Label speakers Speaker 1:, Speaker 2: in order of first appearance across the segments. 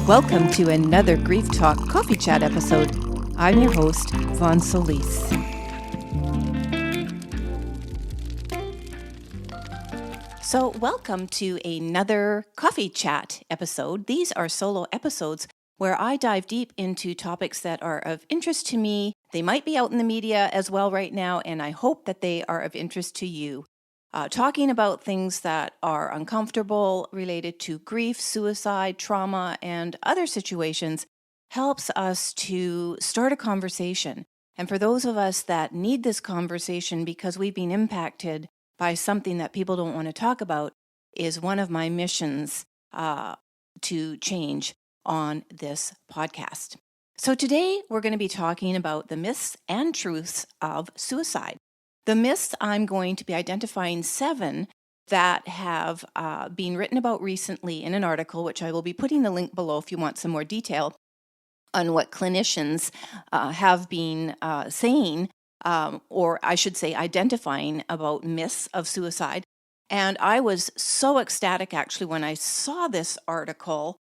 Speaker 1: Welcome to another Grief Talk Coffee Chat episode. I'm your host, Vonne Solis. So welcome to another Coffee Chat episode. These are solo episodes where I dive deep into topics that are of interest to me. They might be out in the media as well right now, and I hope that they are of interest to you. Talking about things that are uncomfortable related to grief, suicide, trauma, and other situations helps us to start a conversation. And for those of us that need this conversation because we've been impacted by something that people don't want to talk about, is one of my missions to change on this podcast. So today we're going to be talking about the myths and truths of suicide. The myths, I'm going to be identifying 7 that have been written about recently in an article, which I will be putting the link below if you want some more detail on what clinicians have been saying, or I should say identifying about myths of suicide. And I was so ecstatic actually when I saw this article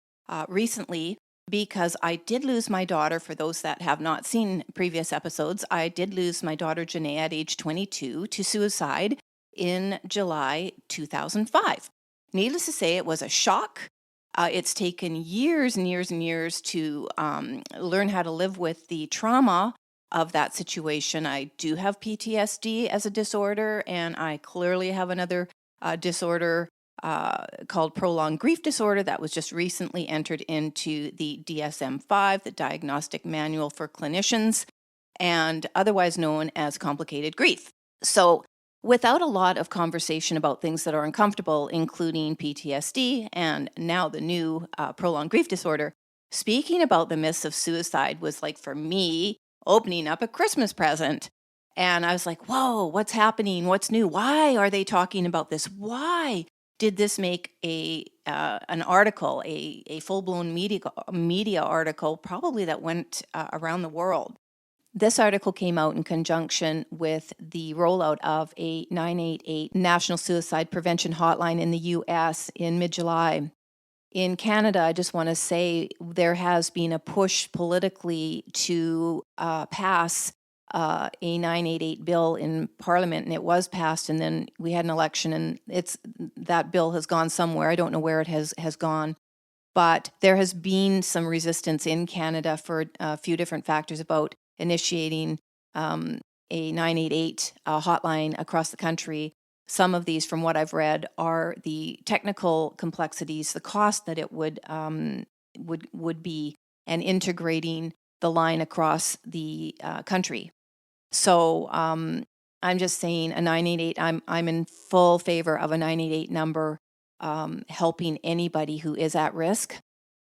Speaker 1: recently, because I did lose my daughter. For those that have not seen previous episodes, I did lose my daughter Janae at age 22 to suicide in July 2005. Needless to say, it was a shock. It's taken years and years and years to learn how to live with the trauma of that situation. I do have PTSD as a disorder, and I clearly have another disorder called prolonged grief disorder that was just recently entered into the DSM-5, the Diagnostic Manual for Clinicians, and otherwise known as complicated grief. So without a lot of conversation about things that are uncomfortable, including PTSD and now the new prolonged grief disorder, speaking about the myths of suicide was like, for me, opening up a Christmas present. And I was like, whoa, what's happening? What's new? Why are they talking about this? Why did this make an article, a full-blown media article, probably that went around the world? This article came out in conjunction with the rollout of a 988 National Suicide Prevention Hotline in the U.S. in mid-July. In Canada, I just want to say there has been a push politically to pass a 988 bill in Parliament, and it was passed, and then we had an election, and that bill has gone somewhere. I don't know where it has gone, but there has been some resistance in Canada for a few different factors about initiating a 988 hotline across the country. Some of these, from what I've read, are the technical complexities, the cost that it would be, and integrating the line across the country. So I'm just saying a 988, I'm in full favor of a 988 number helping anybody who is at risk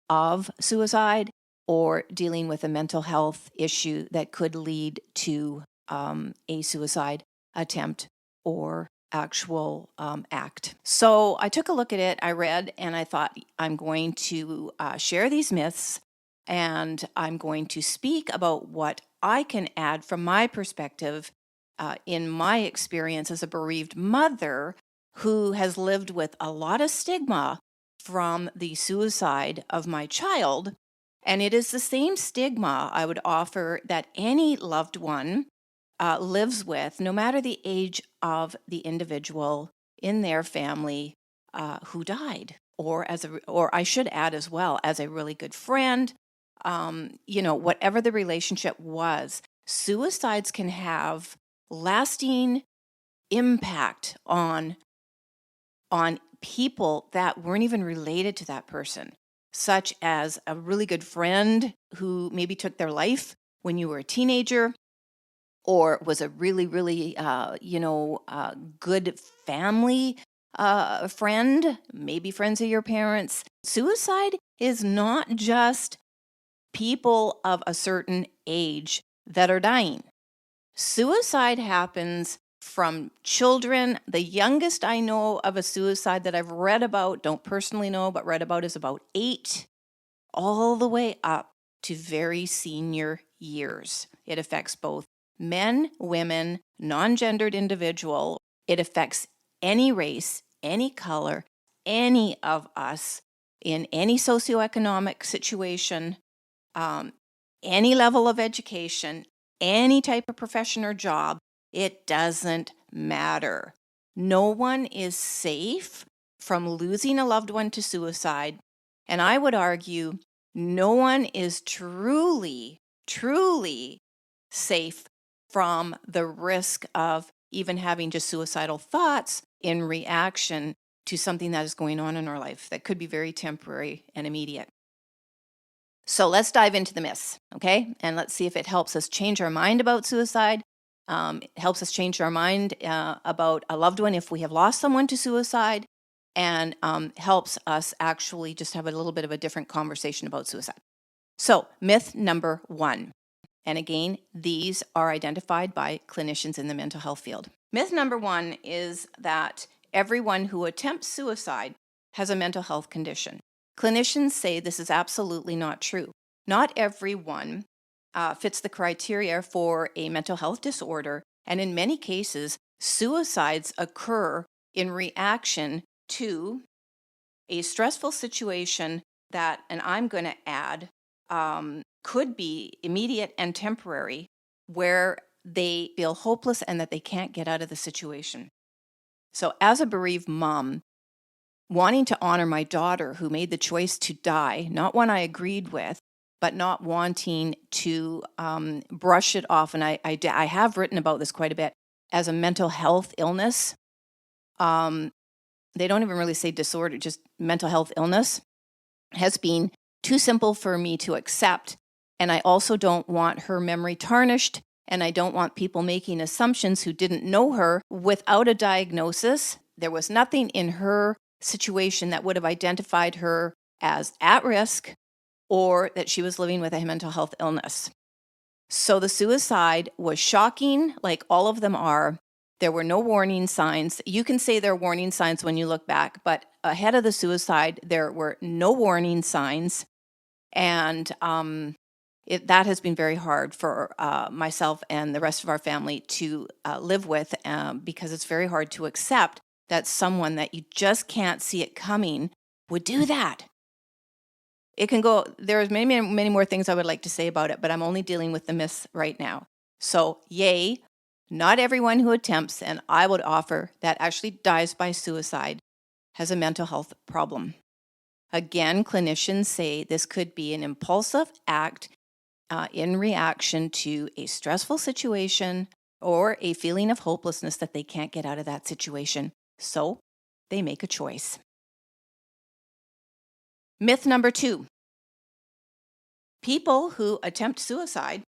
Speaker 1: of suicide or dealing with a mental health issue that could lead to a suicide attempt or actual act. So I took a look at it, I read, and I thought I'm going to share these myths, and I'm going to speak about what I can add from my perspective in my experience as a bereaved mother who has lived with a lot of stigma from the suicide of my child. And it is the same stigma I would offer that any loved one lives with, no matter the age of the individual in their family who died, or I should add as well, as a really good friend. Whatever the relationship was, suicides can have lasting impact on people that weren't even related to that person, such as a really good friend who maybe took their life when you were a teenager, or was a really, really, good family friend, maybe friends of your parents. Suicide is not just people of a certain age that are dying. Suicide happens from children. The youngest I know of a suicide that I've read about, don't personally know, but read about, is about 8, all the way up to very senior years. It affects both men, women, non-gendered individual. It affects any race, any color, any of us in any socioeconomic situation, any level of education, any type of profession or job, it doesn't matter. No one is safe from losing a loved one to suicide. And I would argue no one is truly safe from the risk of even having just suicidal thoughts in reaction to something that is going on in our life that could be very temporary and immediate. So let's dive into the myths, okay? And let's see if it helps us change our mind about suicide. It helps us change our mind about a loved one if we have lost someone to suicide, and helps us actually just have a little bit of a different conversation about suicide. So, myth number 1. And again, these are identified by clinicians in the mental health field. Myth number 1 is that everyone who attempts suicide has a mental health condition. Clinicians say this is absolutely not true. Not everyone fits the criteria for a mental health disorder, and in many cases, suicides occur in reaction to a stressful situation that, and I'm going to add, could be immediate and temporary, where they feel hopeless and that they can't get out of the situation. So as a bereaved mom, wanting to honor my daughter who made the choice to die, not one I agreed with, but not wanting to brush it off, and I have written about this quite a bit, as a mental health illness. They don't even really say disorder, just mental health illness, has been too simple for me to accept. And I also don't want her memory tarnished, and I don't want people making assumptions who didn't know her without a diagnosis. There was nothing in her situation that would have identified her as at risk or that she was living with a mental health illness. So the suicide was shocking, like all of them are. There were no warning signs. You can say there are warning signs when you look back, but ahead of the suicide, there were no warning signs. And that has been very hard for myself and the rest of our family to live with, because it's very hard to accept that someone that you just can't see it coming would do that. It can go, there's many more things I would like to say about it, but I'm only dealing with the myths right now. So, yay, not everyone who attempts, and I would offer that actually dies by suicide, has a mental health problem. Again, clinicians say this could be an impulsive act in reaction to a stressful situation or a feeling of hopelessness that they can't get out of that situation. So they make a choice. Myth number 2. People who attempt suicide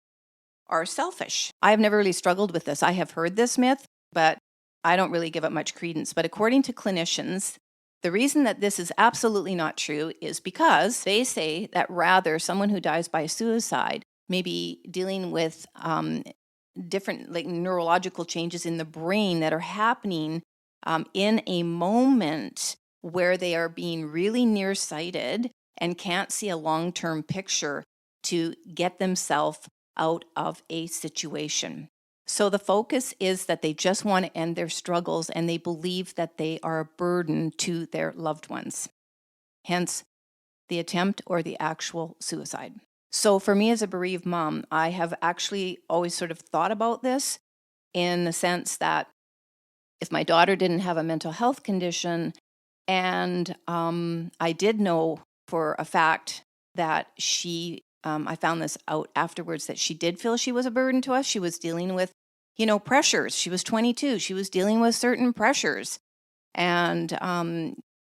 Speaker 1: are selfish. I have never really struggled with this. I have heard this myth, but I don't really give it much credence. But according to clinicians, the reason that this is absolutely not true is because they say that rather someone who dies by suicide may be dealing with different neurological changes in the brain that are happening in a moment where they are being really nearsighted and can't see a long-term picture to get themselves out of a situation. So the focus is that they just want to end their struggles, and they believe that they are a burden to their loved ones. Hence, the attempt or the actual suicide. So for me as a bereaved mom, I have actually always sort of thought about this in the sense that if my daughter didn't have a mental health condition, and I did know for a fact that she, I found this out afterwards, that she did feel she was a burden to us. She was dealing with, pressures. She was 22. She was dealing with certain pressures. And,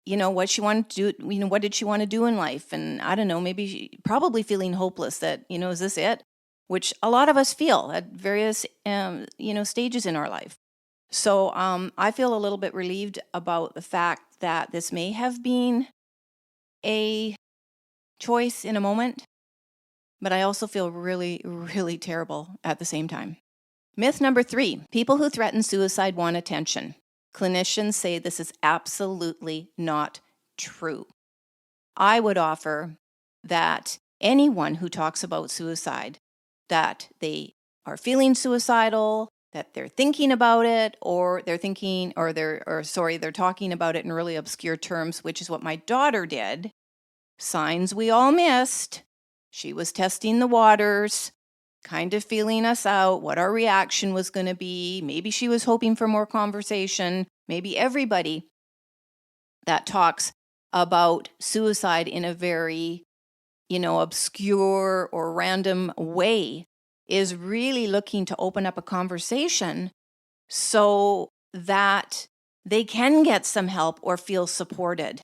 Speaker 1: what she wanted to do, what did she want to do in life? And I don't know, maybe probably feeling hopeless that, is this it? Which a lot of us feel at various, stages in our life. So I feel a little bit relieved about the fact that this may have been a choice in a moment, but I also feel really, really terrible at the same time. Myth number 3, people who threaten suicide want attention. Clinicians say this is absolutely not true. I would offer that anyone who talks about suicide, that they are feeling suicidal, that they're thinking about it, or they're talking about it in really obscure terms, which is what my daughter did. Signs we all missed. She was testing the waters, kind of feeling us out, what our reaction was going to be. Maybe she was hoping for more conversation. Maybe everybody that talks about suicide in a very, obscure or random way is really looking to open up a conversation so that they can get some help or feel supported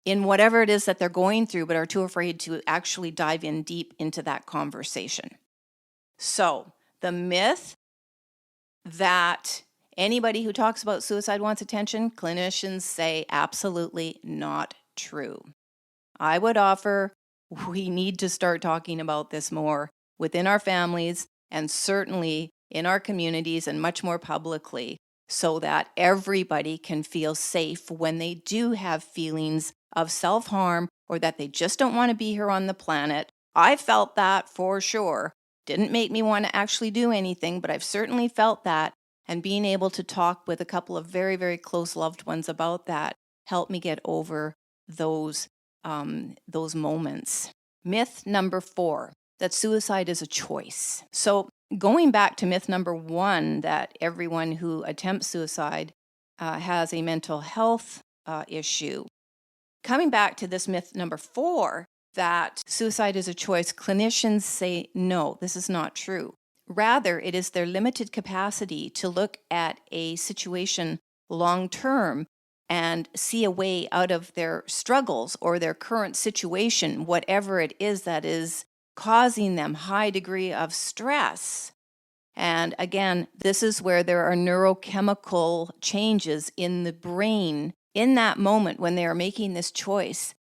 Speaker 1: in whatever it is that they're going through, but are too afraid to actually dive in deep into that conversation. So the myth that anybody who talks about suicide wants attention, clinicians say absolutely not true. I would offer we need to start talking about this more within our families and certainly in our communities and much more publicly so that everybody can feel safe when they do have feelings of self-harm or that they just don't want to be here on the planet. I felt that for sure. Didn't make me want to actually do anything, but I've certainly felt that. And being able to talk with a couple of very, very close loved ones about that helped me get over those moments. Myth number 4, that suicide is a choice. So going back to myth number 1, that everyone who attempts suicide has a mental health issue. Coming back to this myth number 4, that suicide is a choice, clinicians say, no, this is not true. Rather, it is their limited capacity to look at a situation long term and see a way out of their struggles or their current situation, whatever it is that is causing them high degree of stress. And again, this is where there are neurochemical changes in the brain in that moment when they are making this choice.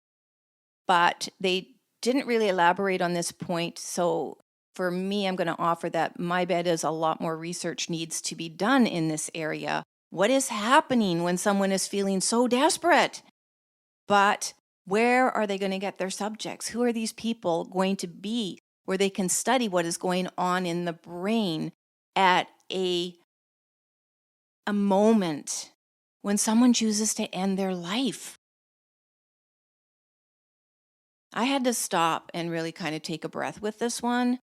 Speaker 1: But they didn't really elaborate on this point. So for me, I'm going to offer that my bet is a lot more research needs to be done in this area. What is happening when someone is feeling so desperate? But where are they going to get their subjects? Who are these people going to be where they can study what is going on in the brain at a moment when someone chooses to end their life? I had to stop and really kind of take a breath with this one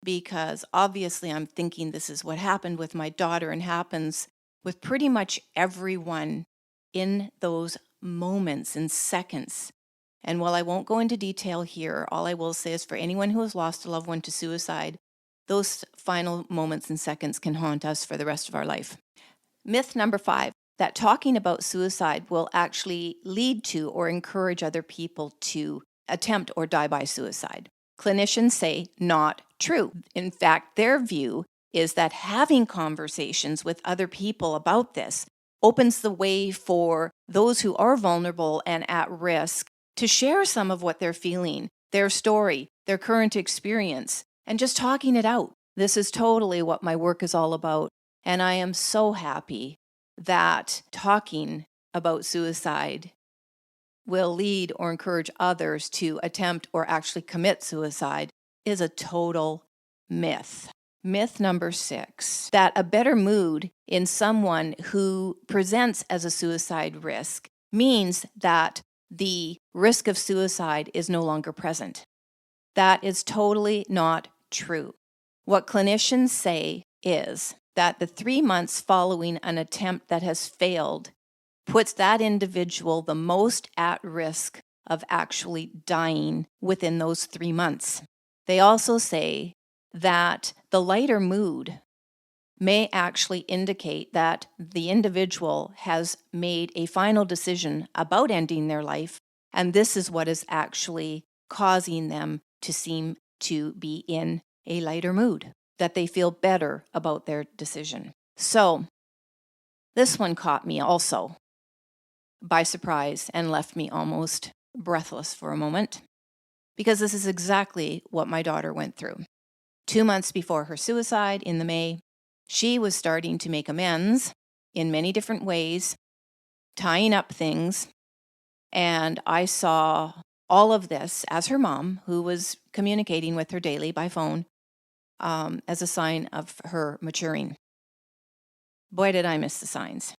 Speaker 1: because obviously I'm thinking this is what happened with my daughter and happens with pretty much everyone in those moments and seconds. And while I won't go into detail here, all I will say is for anyone who has lost a loved one to suicide, those final moments and seconds can haunt us for the rest of our life. Myth number 5, that talking about suicide will actually lead to or encourage other people to attempt or die by suicide. Clinicians say not true. In fact, their view is that having conversations with other people about this opens the way for those who are vulnerable and at risk to share some of what they're feeling, their story, their current experience, and just talking it out. This is totally what my work is all about. And I am so happy that talking about suicide will lead or encourage others to attempt or actually commit suicide is a total myth. Myth number 6, that a better mood in someone who presents as a suicide risk means that the risk of suicide is no longer present. That is totally not true. What clinicians say is that the 3 months following an attempt that has failed puts that individual the most at risk of actually dying within those 3 months. They also say that the lighter mood may actually indicate that the individual has made a final decision about ending their life, and this is what is actually causing them to seem to be in a lighter mood, that they feel better about their decision. So this one caught me also by surprise and left me almost breathless for a moment, because this is exactly what my daughter went through. 2 months before her suicide in the May, she was starting to make amends in many different ways, tying up things, and I saw all of this as her mom, who was communicating with her daily by phone, as a sign of her maturing. Boy, did I miss the signs.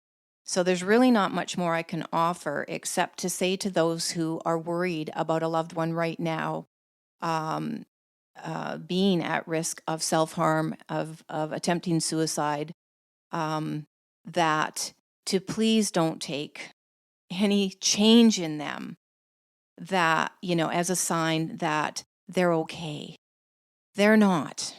Speaker 1: So there's really not much more I can offer except to say to those who are worried about a loved one right now being at risk of self-harm, of attempting suicide, that to please don't take any change in them that, as a sign that they're okay. They're not.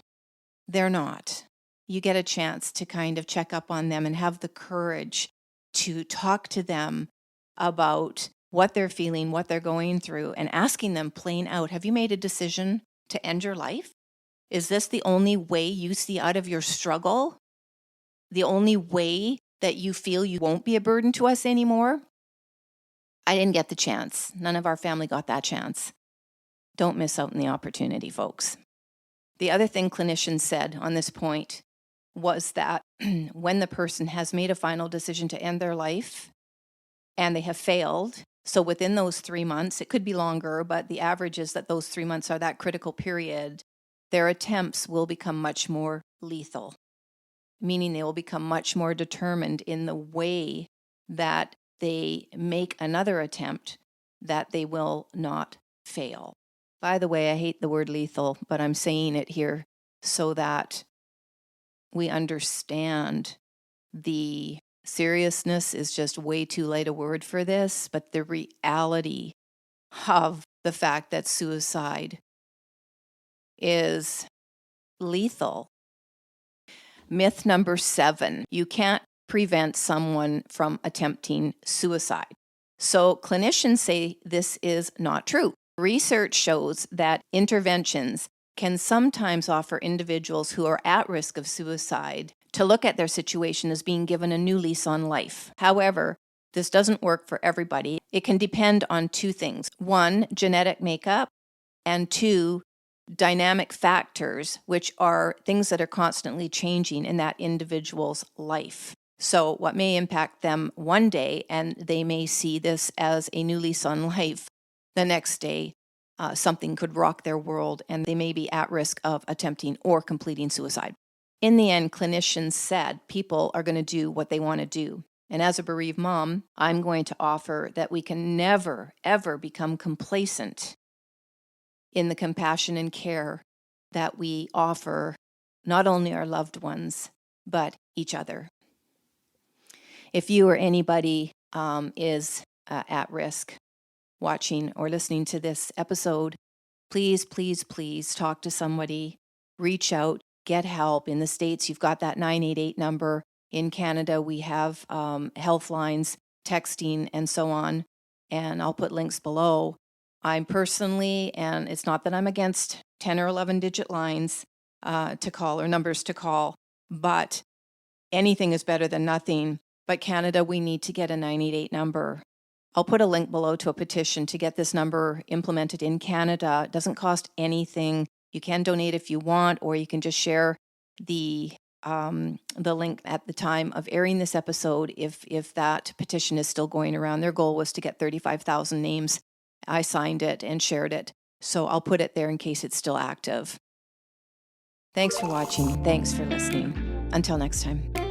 Speaker 1: They're not. You get a chance to kind of check up on them and have the courage to talk to them about what they're feeling, what they're going through, and asking them plain out, have you made a decision to end your life? Is this the only way you see out of your struggle? The only way that you feel you won't be a burden to us anymore? I didn't get the chance. None of our family got that chance. Don't miss out on the opportunity, folks. The other thing clinicians said on this point was that when the person has made a final decision to end their life and they have failed, so within those 3 months, it could be longer, but the average is that those 3 months are that critical period, their attempts will become much more lethal, meaning they will become much more determined in the way that they make another attempt, that they will not fail. By the way, I hate the word lethal, but I'm saying it here so that we understand the seriousness is just way too light a word for this, but the reality of the fact that suicide is lethal. Myth number 7, you can't prevent someone from attempting suicide. So clinicians say this is not true. Research shows that interventions can sometimes offer individuals who are at risk of suicide to look at their situation as being given a new lease on life. However, this doesn't work for everybody. It can depend on 2 things. 1, genetic makeup, and 2, dynamic factors, which are things that are constantly changing in that individual's life. So what may impact them one day, and they may see this as a new lease on life, the next day something could rock their world and they may be at risk of attempting or completing suicide. In the end, clinicians said people are going to do what they want to do. And as a bereaved mom, I'm going to offer that we can never, ever become complacent in the compassion and care that we offer not only our loved ones, but each other. If you or anybody is at risk watching or listening to this episode, please, please, please talk to somebody, reach out, get help. In the States, you've got that 988 number. In Canada, we have health lines, texting, and so on. And I'll put links below. I'm personally, and it's not that I'm against 10 or 11 digit lines to call or numbers to call, but anything is better than nothing. But Canada, we need to get a 988 number. I'll put a link below to a petition to get this number implemented in Canada. It doesn't cost anything. You can donate if you want, or you can just share the link at the time of airing this episode if that petition is still going around. Their goal was to get 35,000 names. I signed it and shared it. So I'll put it there in case it's still active. Thanks for watching. Thanks for listening. Until next time.